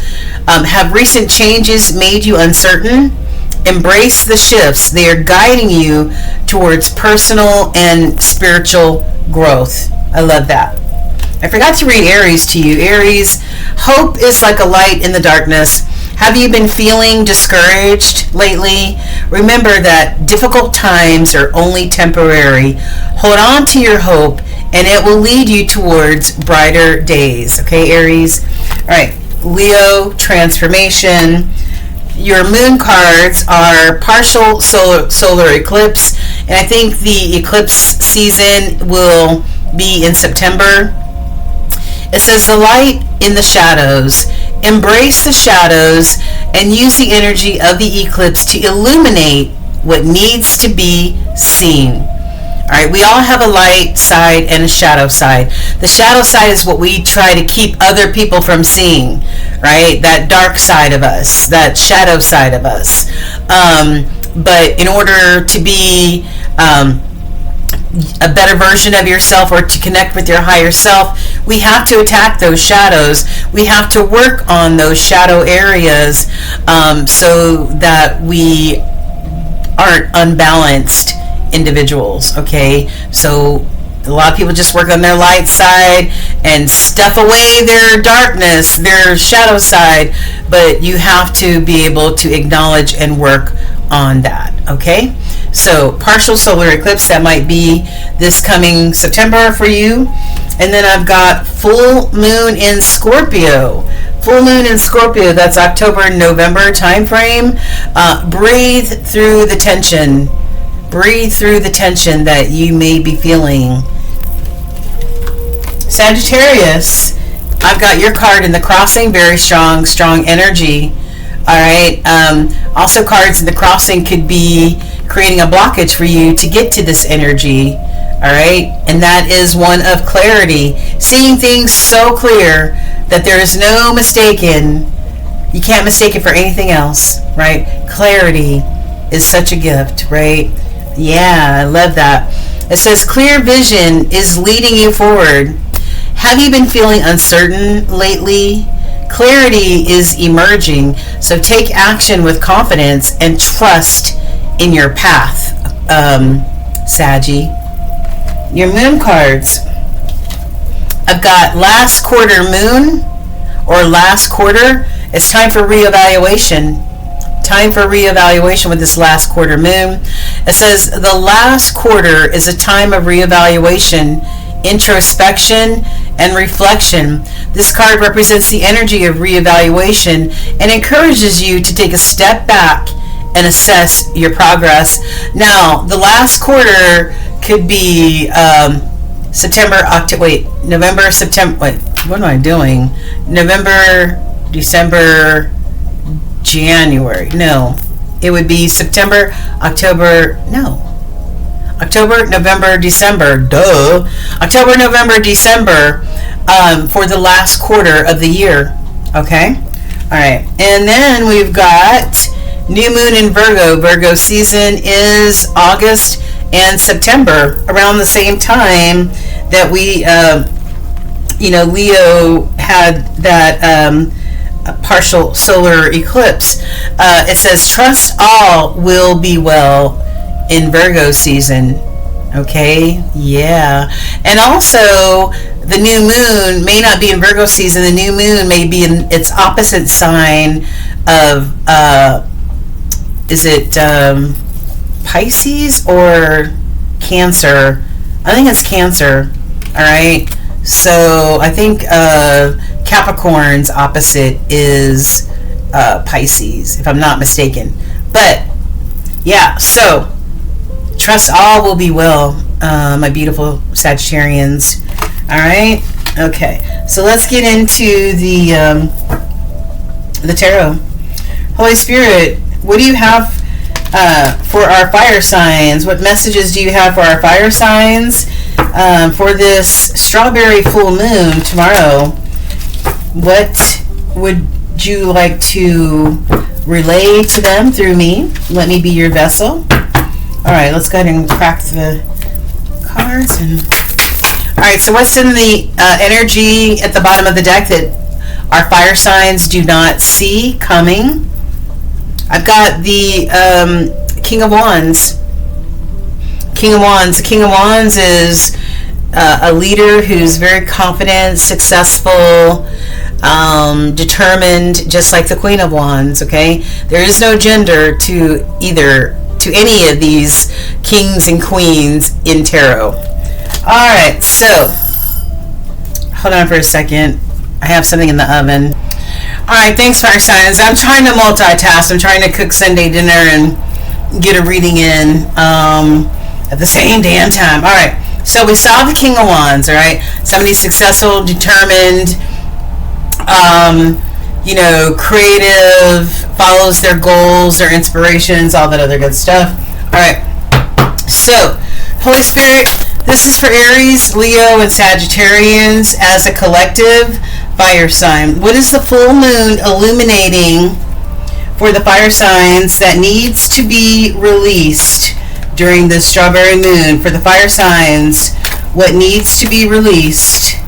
Have recent changes made you uncertain? Embrace the shifts. They are guiding you towards personal and spiritual growth. I love that. I forgot to read Aries to you. Aries, hope is like a light in the darkness. Have you been feeling discouraged lately? Remember that difficult times are only temporary. Hold on to your hope, and it will lead you towards brighter days. Okay, Aries? All right, Leo, transformation. Your moon cards are partial solar eclipse, and I think the eclipse season will be in September. It says the light in the shadows. Embrace the shadows and use the energy of the eclipse to illuminate what needs to be seen. All right, we all have a light side and a shadow side. The shadow side is what we try to keep other people from seeing, right? That dark side of us, that shadow side of us. But in order to be a better version of yourself, or to connect with your higher self, we have to attack those shadows. We have to work on those shadow areas so that we aren't unbalanced individuals. Okay, so a lot of people just work on their light side and stuff away their darkness, their shadow side, but you have to be able to acknowledge and work on that. Okay, so partial solar eclipse, that might be this coming September for you. And then I've got full moon in Scorpio. Full moon in Scorpio, that's October and November time frame. Breathe through the tension. Breathe through the tension that you may be feeling. Sagittarius, I've got your card in the crossing, very strong energy. All right. Also, cards in the crossing could be creating a blockage for you to get to this energy. All right. And that is one of clarity. Seeing things so clear that there is no mistaken. You can't mistake it for anything else, right? Clarity is such a gift, right? Yeah, I love that. It says clear vision is leading you forward. Have you been feeling uncertain lately? Clarity is emerging, so take action with confidence and trust in your path, Saggy. Your moon cards. I've got last quarter moon, or last quarter. It's time for reevaluation. Time for reevaluation with this last quarter moon. It says the last quarter is a time of reevaluation, introspection, and reflection. This card represents the energy of reevaluation and encourages you to take a step back and assess your progress. Now, the last quarter could be November, September. Wait, what am I doing? November, December, January. No, it would be September, October. No, October, November, December. Duh. October, November, December, for the last quarter of the year. Okay. All right. And then we've got new moon in Virgo. Virgo season is August and September, around the same time that we, Leo had that partial solar eclipse. It says, trust all will be well in Virgo season. Okay, yeah. And also, the new moon may not be in Virgo season. The new moon may be in its opposite sign of, is it Pisces or Cancer? I think it's Cancer. All right. So I think Capricorn's opposite is Pisces, if I'm not mistaken. But yeah, so trust all will be well, my beautiful Sagittarians. All right. Okay. So let's get into the tarot. Holy Spirit, what do you have for our fire signs? What messages do you have for our fire signs for this strawberry full moon tomorrow? What would you like to relay to them through me? Let me be your vessel. All right, let's go ahead and crack the cards. All right, so what's in the energy at the bottom of the deck that our fire signs do not see coming? I've got the King of Wands. King of Wands. The King of Wands is a leader who's very confident, successful, determined, just like the Queen of Wands. Okay, there is no gender to any of these kings and queens in tarot. All right, so hold on for a second. I have something in the oven. All right, thanks, fire signs. I'm trying to multitask. I'm trying to cook Sunday dinner and get a reading in at the same damn time. All right, so we saw the King of Wands. All right, somebody successful, determined, creative, follows their goals, their inspirations, all that other good stuff. All right, so Holy Spirit, this is for Aries, Leo, and Sagittarians as a collective fire sign. What is the full moon illuminating for the fire signs that needs to be released during this strawberry moon? For the fire signs, what needs to be released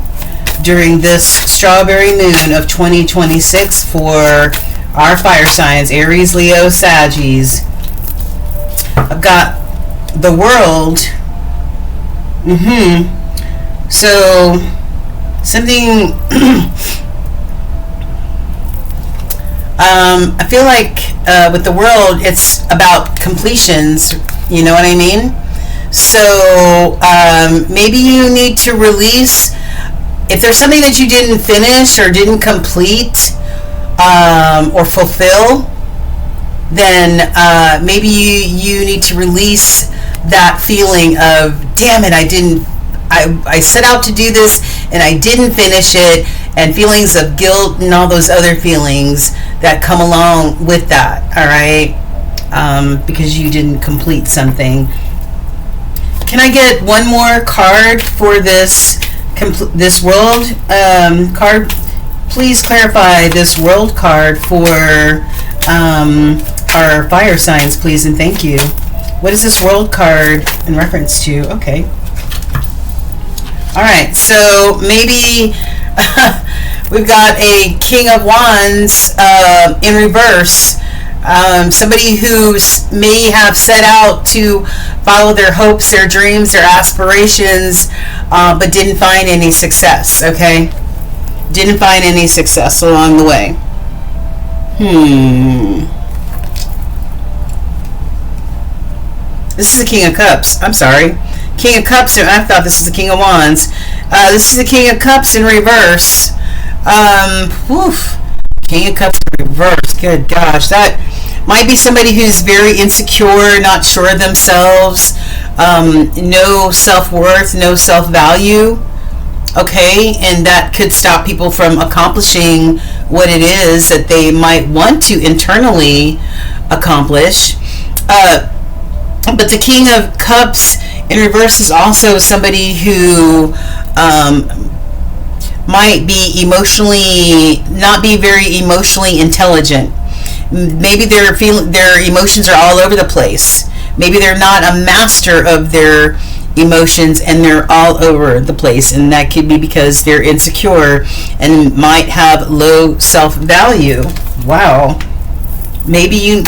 during this strawberry moon of 2026 for our fire signs, Aries, Leo, Saggies? I've got the World. So something I feel like with the World, it's about completions, you know what I mean? So maybe you need to release, if there's something that you didn't finish or didn't complete or fulfill, then maybe you need to release that feeling of, damn it, I set out to do this and I didn't finish it, and feelings of guilt and all those other feelings that come along with that. All right, because you didn't complete something. Can I get one more card for this World card? Please clarify this World card for our fire signs, please, and thank you. What is this World card in reference to? Okay. All right, so maybe we've got a King of Wands in reverse. Somebody who may have set out to follow their hopes, their dreams, their aspirations, but didn't find any success, okay? Didn't find any success along the way. This is the King of Cups. I'm sorry. King of Cups, I thought this was the King of Wands. This is the King of Cups in reverse. King of Cups in reverse. Good gosh. That might be somebody who's very insecure, not sure of themselves, no self-worth, no self-value. Okay, and that could stop people from accomplishing what it is that they might want to internally accomplish. But the King of Cups in reverse is also somebody who might be not be very emotionally intelligent. Maybe their emotions are all over the place. Maybe they're not a master of their emotions and they're all over the place, and that could be because they're insecure and might have low self-value. Wow. Maybe you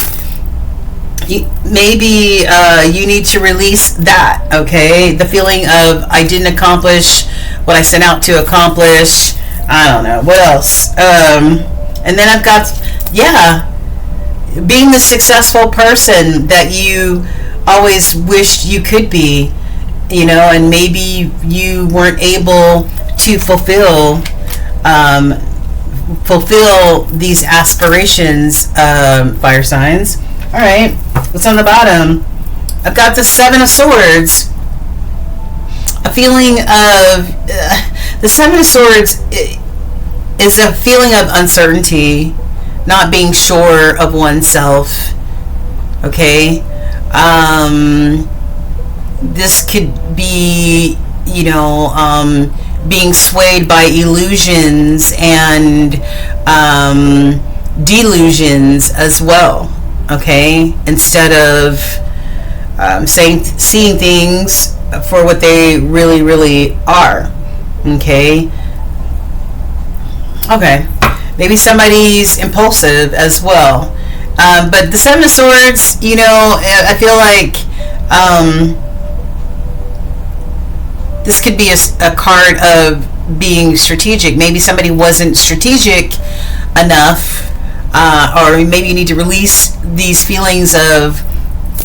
need to release that, okay? The feeling of I didn't accomplish what I set out to accomplish. I don't know. What else? And then I've got, being the successful person that you always wished you could be, and maybe you weren't able to fulfill these aspirations, fire signs. All right, what's on the bottom? I've got the Seven of Swords. A feeling of the Seven of Swords is a feeling of uncertainty, not being sure of oneself. Okay, this could be, being swayed by illusions and delusions as well. Okay, instead of seeing things for what they really, really are. Okay. Maybe somebody's impulsive as well. But the Seven of Swords, I feel like this could be a card of being strategic. Maybe somebody wasn't strategic enough. Or maybe you need to release these feelings of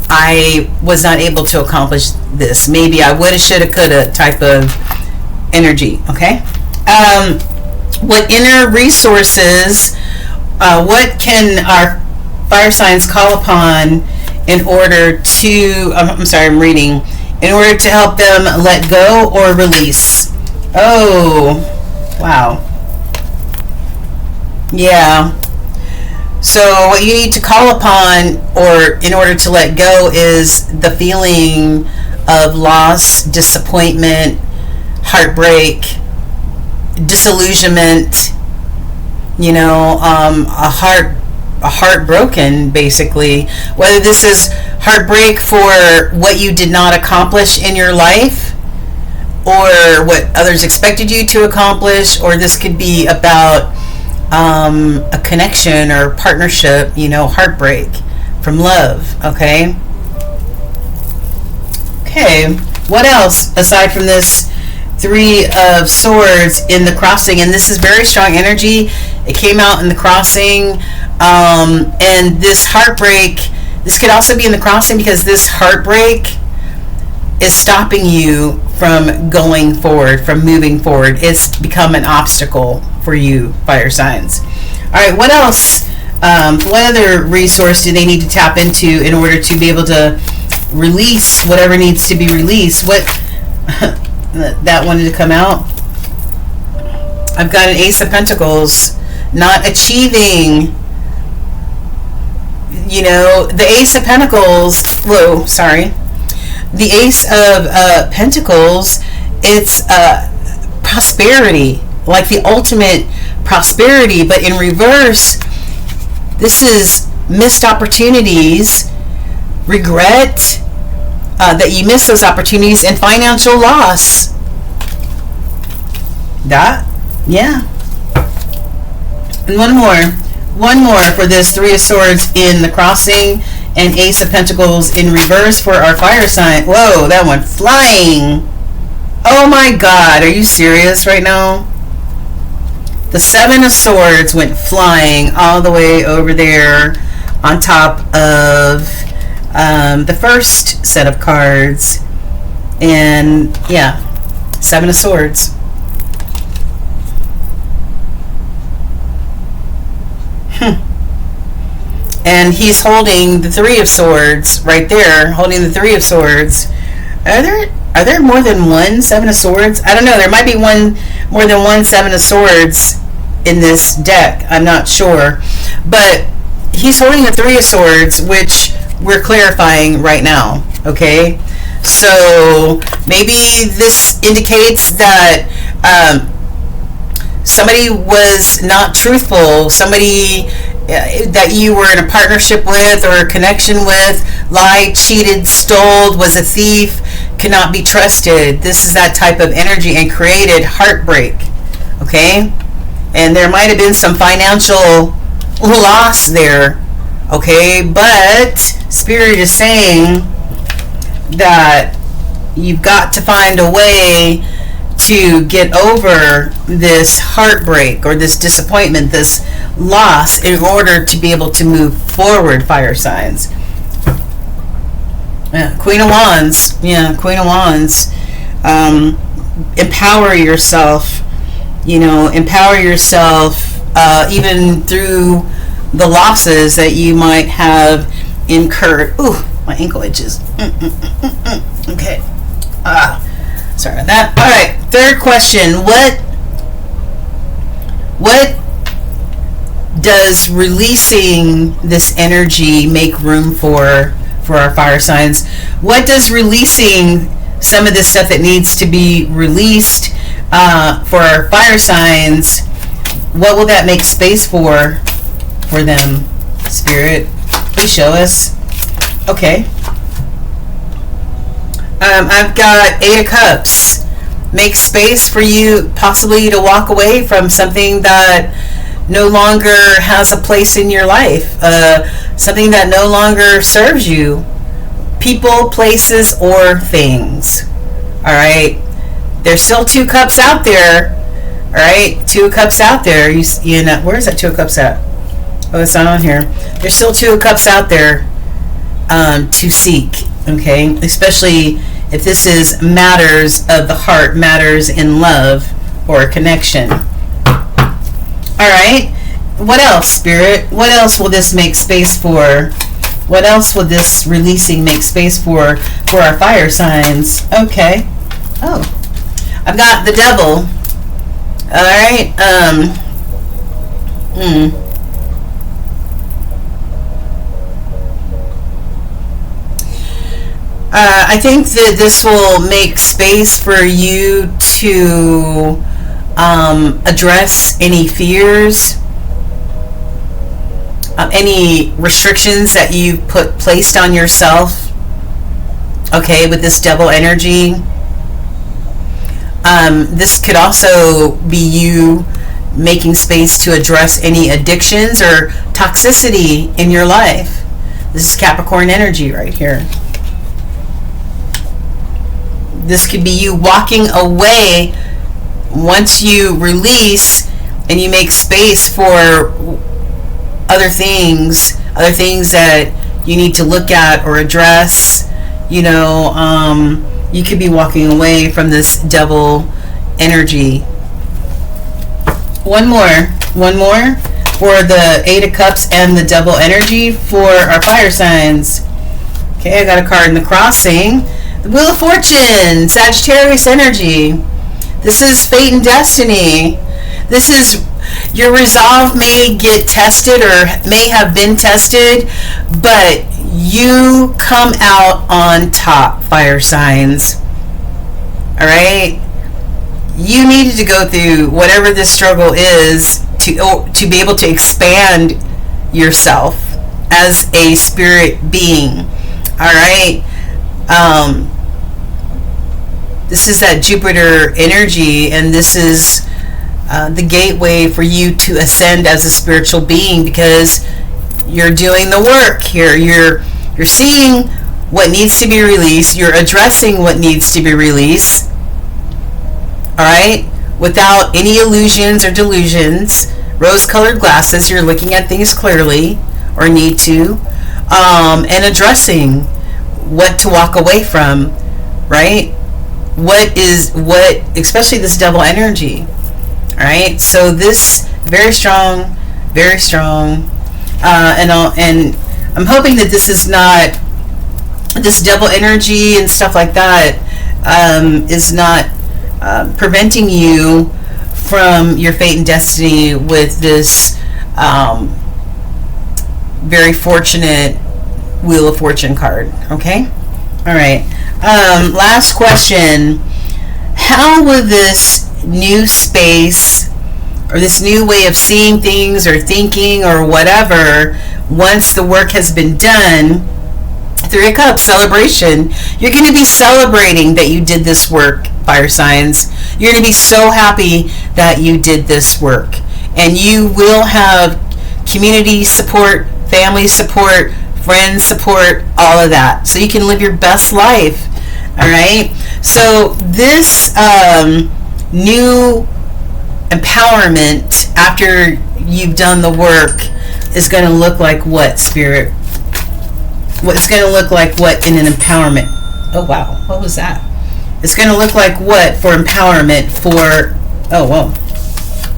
I was not able to accomplish this. Maybe I woulda, shoulda, coulda type of energy. Okay. What inner resources? What can our fire signs call upon in order to? I'm reading. In order to help them let go or release. Oh, wow. Yeah. So what you need to call upon, or in order to let go, is the feeling of loss, disappointment, heartbreak, disillusionment. A heart broken, basically. Whether this is heartbreak for what you did not accomplish in your life, or what others expected you to accomplish, or this could be about a connection or partnership, heartbreak from love. Okay, what else aside from this Three of Swords in the crossing? And this is very strong energy. It came out in the crossing, and this heartbreak, this could also be in the crossing because this heartbreak is stopping you from going forward, from moving forward. It's become an obstacle for you, fire signs. All right, what else? What other resource do they need to tap into in order to be able to release whatever needs to be released? What that wanted to come out? I've got an Ace of Pentacles. Not achieving. The Ace of Pentacles. The Ace of Pentacles. It's prosperity, like the ultimate prosperity, but in reverse, this is missed opportunities, regret that you missed those opportunities, and financial loss. That, yeah. And one more for this Three of Swords in the crossing and Ace of Pentacles in reverse for our fire sign. Whoa, that went flying. Oh my God, are you serious right now? The Seven of Swords went flying all the way over there on top of the first set of cards. And yeah, Seven of Swords. And he's holding the Three of Swords right there, holding the Three of Swords. Are there more than one Seven of Swords? I don't know. There might be more than one Seven of Swords in this deck. I'm not sure. But he's holding the Three of Swords, which we're clarifying right now. Okay? So maybe this indicates that somebody was not truthful, somebody that you were in a partnership with or a connection with lied, cheated, stole, was a thief, cannot be trusted. This is that type of energy and created heartbreak. Okay? And there might have been some financial loss there. Okay? But Spirit is saying that you've got to find a way to get over this heartbreak or this disappointment, this loss, in order to be able to move forward, fire signs. Queen of Wands. Yeah, Queen of Wands. Empower yourself. Empower yourself even through the losses that you might have incurred. Ooh, my ankle itches. Okay. Sorry about that. All right. Third question. What does releasing this energy make room for our fire signs? What does releasing some of this stuff that needs to be released for our fire signs, what will that make space for them? Spirit, please show us. Okay. I've got Eight of Cups. Make space for you possibly to walk away from something that no longer has a place in your life. Something that no longer serves you. People, places, or things. Alright? There's still Two Cups out there. Alright? Two Cups out there. You know, where's that Two of Cups at? Oh, it's not on here. There's still Two of Cups out there to seek. Okay? Especially if this is matters of the heart, matters in love or connection. Alright? What else, Spirit? What else will this make space for? What else will this releasing make space for our fire signs? Okay. Oh. I've got the Devil. Alright. I think that this will make space for you to address any fears, any restrictions that you've placed on yourself, okay, with this Devil energy. This could also be you making space to address any addictions or toxicity in your life. This is Capricorn energy right here. This could be you walking away once you release and you make space for other things that you need to look at or address. You could be walking away from this Devil energy. One more for the Eight of Cups and the Devil energy for our fire signs. Okay, I got a card in the crossing. The Wheel of Fortune, Sagittarius energy. This is fate and destiny. This is your resolve may get tested or may have been tested, but you come out on top, fire signs. Alright? You needed to go through whatever this struggle is to be able to expand yourself as a spirit being. Alright? This is that Jupiter energy, and this is the gateway for you to ascend as a spiritual being, because you're doing the work here. You're seeing what needs to be released. You're addressing what needs to be released. All right? Without any illusions or delusions. Rose-colored glasses. You're looking at things clearly, or need to. And addressing what to walk away from. Right? What, especially this double energy. All right? So this, very strong, very strong. And I'm hoping that this is not, this double energy and stuff like that is not preventing you from your fate and destiny with this very fortunate Wheel of Fortune card. Okay? All right. Last question. How will this new space, or this new way of seeing things or thinking or whatever, once the work has been done, Three of Cups, celebration. You're going to be celebrating that you did this work, fire signs. You're going to be so happy that you did this work. And you will have community support, family support, friends support, all of that. So you can live your best life. All right? So this new empowerment after you've done the work is going to look like what, Spirit? What's going to look like what in an empowerment? Oh, wow. What was that? It's going to look like what for empowerment for... Oh, whoa.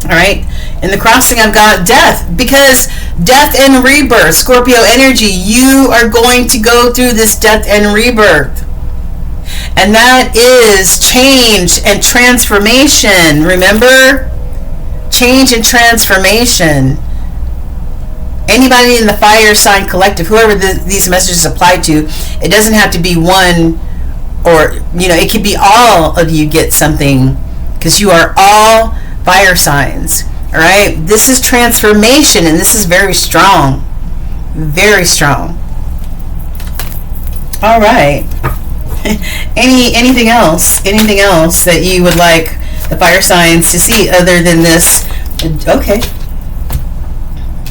All right. In the crossing, I've got death. Because death and rebirth, Scorpio energy, you are going to go through this death and rebirth. And that is change and transformation. Remember? Change and transformation. Anybody in the fire sign collective, whoever these messages apply to, it doesn't have to be one, or, you know, it could be all of you get something, because you are all fire signs. All right? This is transformation, and this is very strong. Very strong. All right. Anything else? Anything else that you would like the fire signs to see other than this? Okay.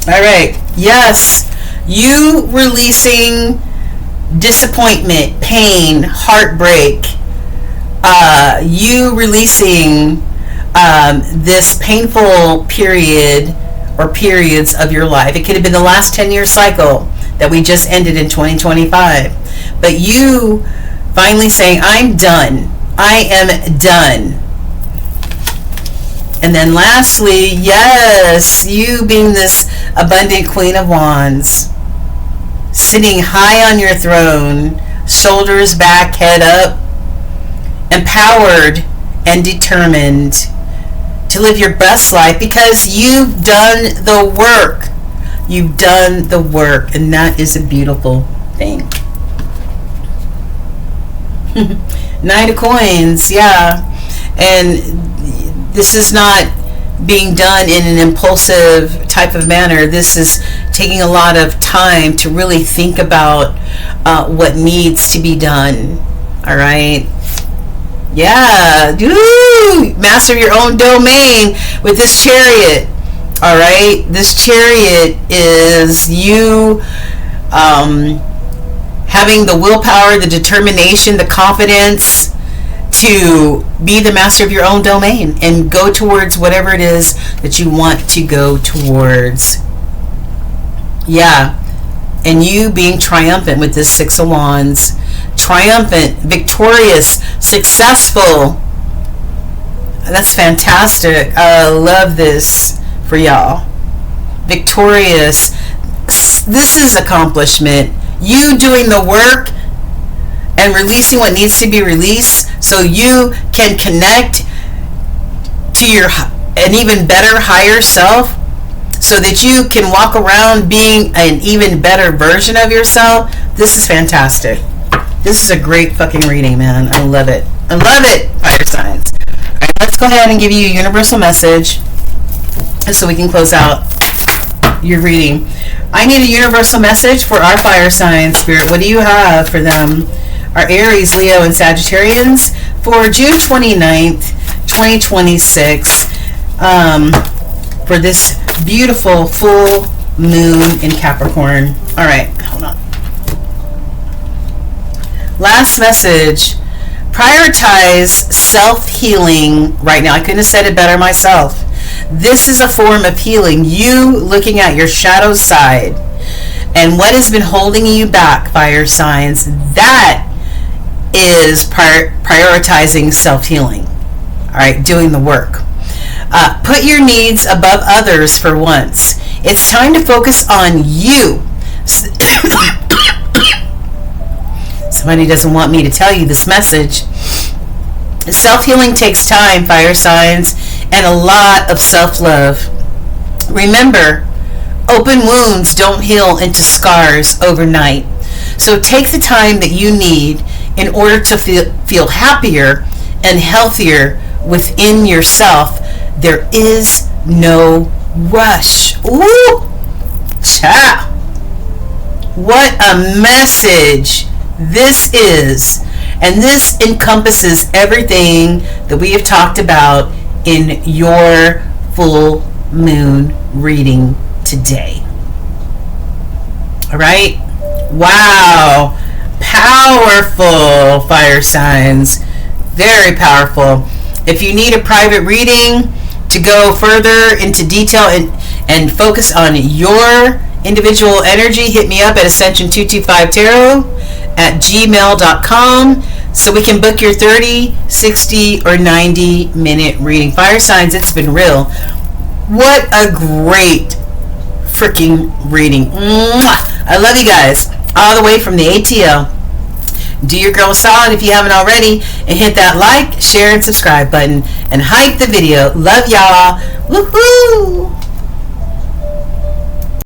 All right. Yes. You releasing disappointment, pain, heartbreak. You releasing this painful period or periods of your life. It could have been the last 10-year cycle that we just ended in 2025. But you finally saying, I'm done. I am done. And then lastly, yes, you being this abundant Queen of Wands, sitting high on your throne, shoulders back, head up, empowered and determined to live your best life, because you've done the work. You've done the work, and that is a beautiful thing. Nine of Coins, yeah. And this is not being done in an impulsive type of manner. This is taking a lot of time to really think about what needs to be done. All right? Yeah. Woo! Master your own domain with this Chariot. All right? This Chariot is you having the willpower, the determination, the confidence to be the master of your own domain and go towards whatever it is that you want to go towards. Yeah. And you being triumphant with this Six of Wands. Triumphant, victorious, successful. That's fantastic. I love this for y'all. Victorious. This is accomplishment. You doing the work and releasing what needs to be released so you can connect to your an even better higher self, so that you can walk around being an even better version of yourself. This is fantastic. This is a great fucking reading, man. I love it. I love it, fire signs. All right, let's go ahead and give you a universal message so we can close out your reading. I need a universal message for our fire signs, Spirit. What do you have for them? Our Aries, Leo, and Sagittarians for June 29th, 2026. for this beautiful full moon in Capricorn. All right, hold on. Last message. Prioritize self-healing right now. I couldn't have said it better myself. This is a form of healing. You looking at your shadow side and what has been holding you back, fire signs. That is prioritizing self-healing. All right, doing the work. Put your needs above others for once. It's time to focus on you. Somebody doesn't want me to tell you this message. Self-healing takes time, fire signs, and a lot of self-love. Remember, open wounds don't heal into scars overnight. So take the time that you need in order to feel happier and healthier within yourself. There is no rush. Ooh, cha! What a message this is. And this encompasses everything that we have talked about in your full moon reading today. All right? Wow. Powerful, fire signs. Very powerful. If you need a private reading to go further into detail and focus on your individual energy, hit me up at ascension225tarot@gmail.com so we can book your 30, 60, or 90-minute reading. Fire signs, it's been real. What a great freaking reading. Mwah! I love you guys. All the way from the ATL. Do your girl a solid if you haven't already and hit that like, share, and subscribe button and hype the video. Love y'all. Woohoo!